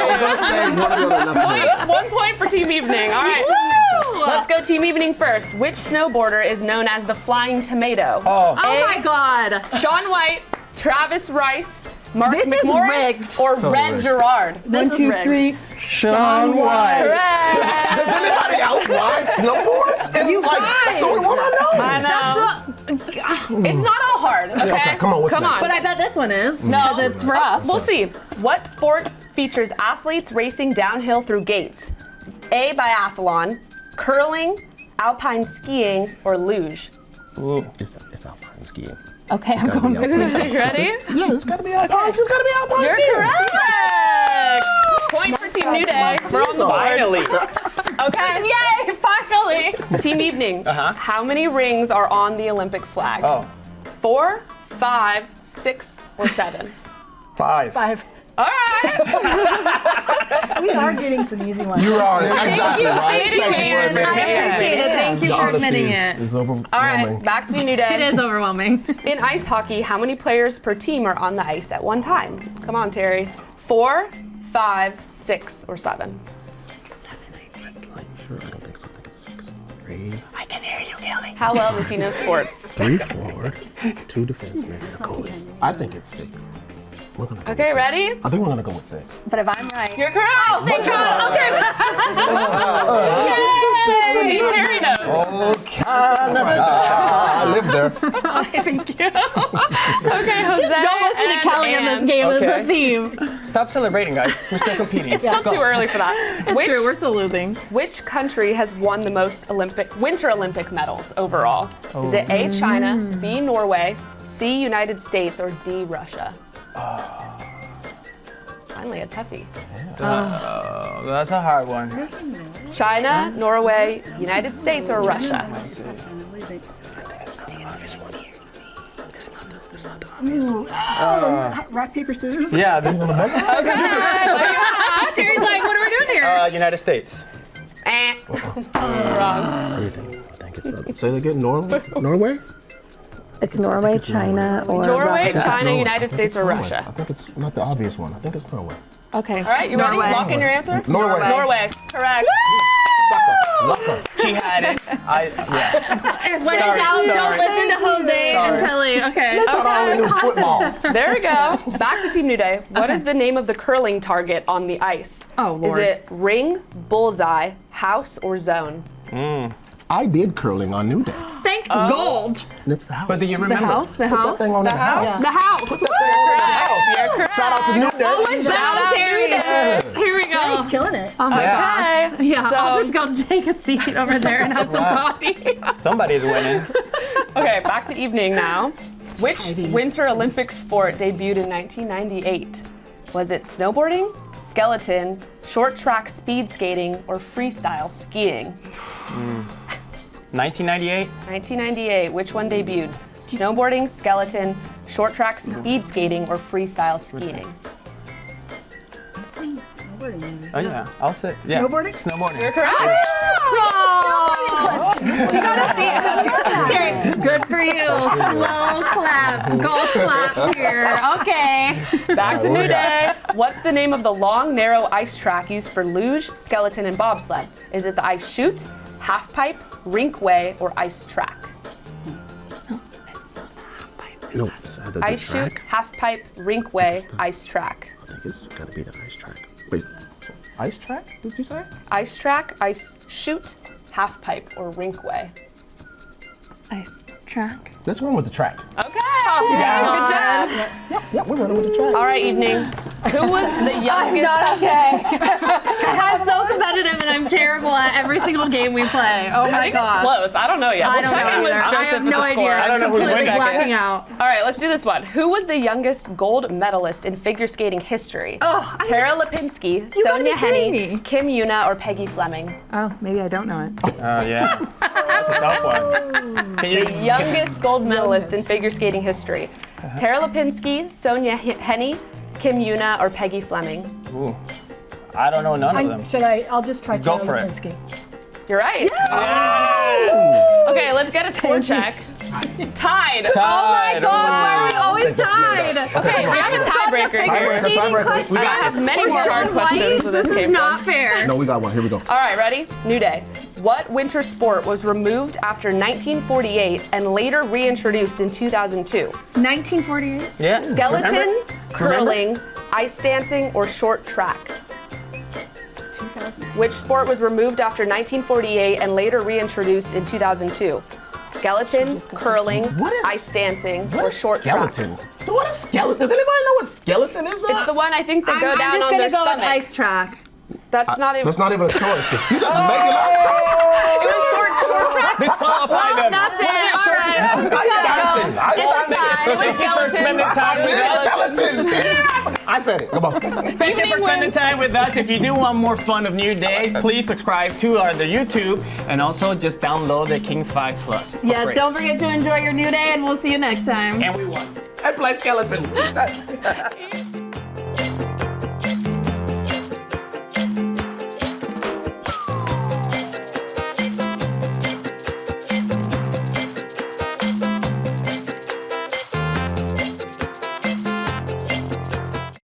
S5: was gonna say one or the other. That's good.
S11: 1 point for Team Evening. All right. Let's go Team Evening first. Which snowboarder is known as the Flying Tomato?
S1: Oh my God.
S11: Shaun White, Travis Rice, Mark
S1: This is
S11: McMorris,
S1: rigged.
S11: or
S5: Totally
S11: Red
S5: rigged.
S11: Gerard?
S1: This is rigged.
S2: Shaun White.
S11: Correct.
S5: Does anybody else ride snowboards? And
S1: You
S5: like, that's the only one I know.
S11: I know. It's not all hard, okay?
S5: Okay, come on, what's
S11: Come
S5: next?
S11: on.
S1: But I bet this one is.
S11: No.
S1: Because it's rough.
S11: We'll see. What sport features athletes racing downhill through gates? A, biathlon, curling, alpine skiing, or luge?
S2: Ooh.
S5: It's alpine skiing.
S1: Okay, I'm going
S11: You ready?
S5: Yeah, it's gotta be alpine. It's gotta be alpine
S11: You're
S5: skiing.
S11: correct. Point for Team New Day. We're on the board.
S2: Finally.
S11: Okay.
S1: Yay, finally.
S11: Team Evening. How many rings are on the Olympic flag?
S2: Oh.
S11: 4, 5, 6, or 7?
S2: 5.
S11: All right.
S12: We are getting some easy ones.
S5: You are exactly right.
S1: Thank you, Ann. I appreciate it. Thank you
S5: The
S1: for
S5: honesty
S1: admitting
S5: is-
S1: it.
S5: is overwhelming.
S11: All right. Back to New Day.
S1: It is overwhelming.
S11: In ice hockey, how many players per team are on the ice at one time? Come on, Terry. 4, 5, 6, or 7?
S5: Sure, I don't think so. I think it's 6. 3.
S11: I can hear you, Kelly. How well does he know sports?
S5: 3 forward, 2 defensemen, and a goalie. I think it's 6. We're gonna go
S11: Okay,
S5: with 6.
S11: ready?
S5: I think we're gonna go with 6.
S1: But if I'm right.
S11: You're correct. Oh,
S1: Thank God. Okay.
S11: Team Terry knows.
S5: Oh, Canada! I live there.
S1: Okay, thank you.
S11: Okay, Jose.
S1: Just don't listen to Kelly in this game
S2: Okay.
S1: as the theme.
S2: Stop celebrating, guys. We're still competing.
S11: It's still too early for that.
S1: It's true, we're still losing.
S11: Which country has won the most Winter Olympic medals overall? Is it A, China, B, Norway, C, United States, or D, Russia? Finally, a toughie.
S2: Oh, that's a hard one.
S11: China, Norway, United States, or Russia?
S12: Rock, paper, scissors.
S2: Yeah.
S1: Terry's like, what are we doing here?
S2: United States.
S11: Wrong.
S5: I think it's say it again. Norway?
S1: It's Norway, China, or
S11: Norway,
S1: Russia.
S11: China,
S5: Norway.
S11: United States, or
S5: Norway.
S11: Russia?
S5: I think it's not the obvious one. I think it's Norway.
S1: Okay.
S11: All right, you ready?
S1: Norway.
S11: Lock in your answer?
S5: Norway.
S11: Norway. Correct.
S2: She had it.
S1: When in doubt, don't listen to Jose and Kelly. Okay.
S5: I thought I only knew football.
S11: There we go. Back to Team New Day. What is the name of the curling target on the ice?
S1: Oh, Lord.
S11: Is it ring, bullseye, house, or zone?
S5: I did curling on New Day,
S1: Thank gold.
S5: and it's the house.
S2: But do you
S1: The
S2: remember?
S1: house, the
S5: That
S1: house,
S5: thing on the house.
S1: the house.
S11: You're correct.
S5: Shout out to New Day.
S1: Shout out Terry. Here we go.
S12: He's killing it.
S1: Oh my
S2: Yeah.
S1: gosh. Yeah,
S11: So-
S1: I'll just go take a seat over there and have some coffee.
S2: Somebody's winning.
S11: Okay, back to evening now. Which Winter Olympic sport debuted in 1998? Was it snowboarding, skeleton, short track speed skating, or freestyle skiing?
S2: 1998.
S11: 1998, which one debuted? snowboarding, skeleton, short track, speed skating, or freestyle skiing?
S2: Oh yeah, I'll say yeah.
S12: Snowboarding?
S2: Snowboarding.
S11: You're correct.
S1: You gotta see. Terry, good for you. Slow clap, golf clap here. Okay.
S11: Back to New Day. What's the name of the long, narrow ice track used for luge, skeleton, and bobsled? Is it the ice chute, half pipe, rinkway, or ice track?
S5: No, it's either the
S11: Ice chute,
S5: track.
S11: half pipe, rinkway, ice track.
S5: I think it's gotta be the ice track. Wait, ice track? Did you say?
S11: Ice track, ice chute, half pipe, or rinkway.
S1: Ice track.
S5: Let's run with the track.
S11: Okay. Good job.
S5: Yeah, we're running with the track.
S11: All right, evening. Who was the
S1: I'm
S11: youngest?
S1: not okay. I'm so competitive and I'm terrible at every single game we play. Oh
S11: I
S1: my
S11: think it's
S1: god.
S11: close. I don't know yet.
S1: I
S11: We'll
S1: don't
S11: check
S1: know
S11: in with
S1: either. I
S11: Joseph
S1: have
S11: with
S1: no
S11: the score.
S1: idea.
S2: I don't know who's
S1: Completely
S2: winning.
S1: blacking out.
S11: All right, let's do this one. Who was the youngest gold medalist in figure skating history?
S1: Oh,
S11: Tara Lipinski,
S1: You gotta
S11: Sonia
S1: be kidding
S11: Henney,
S1: me.
S11: Kim Yuna, or Peggy Fleming?
S12: Oh, maybe I don't know it.
S2: Yeah, that's a tough one. Can you?
S11: The youngest gold medalist in figure skating history. Tara Lipinski, Sonia Henney, Kim Yuna, or Peggy Fleming?
S2: Ooh, I don't know none of them.
S12: I'll just try
S2: Go
S12: Tara
S2: for it.
S12: Lipinski.
S11: You're right. Okay, let's get a score check. Tied.
S1: Oh my god, why are we always tied?
S11: Okay, we have a tiebreaker here.
S5: Tiebreaker.
S11: I have many more hard questions where this
S1: This is
S11: came
S1: not
S11: from.
S1: fair.
S5: No, we got one. Here we go.
S11: All right, ready? New Day. What winter sport was removed after 1948 and later reintroduced in 2002?
S1: 1948.
S2: Yeah.
S11: Skeleton,
S2: Remember?
S11: curling, ice dancing, or short track? Which sport was removed after 1948 and later reintroduced in 2002? Skeleton, curling,
S5: What is-
S11: ice dancing,
S5: What
S11: or
S5: is
S11: short
S5: skeleton?
S11: track?
S5: What is skeleton? Does anybody know what skeleton is?
S11: It's the one I think they go down
S1: I'm just
S11: on
S1: gonna
S11: their
S1: go
S11: stomach.
S1: with ice track.
S11: That's not even.
S5: That's not even a choice. You just making up stuff.
S11: It was short track.
S2: Disqualify them.
S1: That's it. All right.
S5: Dancing.
S1: It's a tie.
S11: It was skeleton.
S2: Spending time with us.
S5: Skeleton. I said it. Come on.
S2: Thank you for spending time with us. If you do want more fun of New Day, please subscribe to the YouTube and also just download the King 5 Plus. for
S1: Yes,
S2: free.
S1: don't forget to enjoy your new day and we'll see you next time.
S2: And we won.
S5: I play skeleton.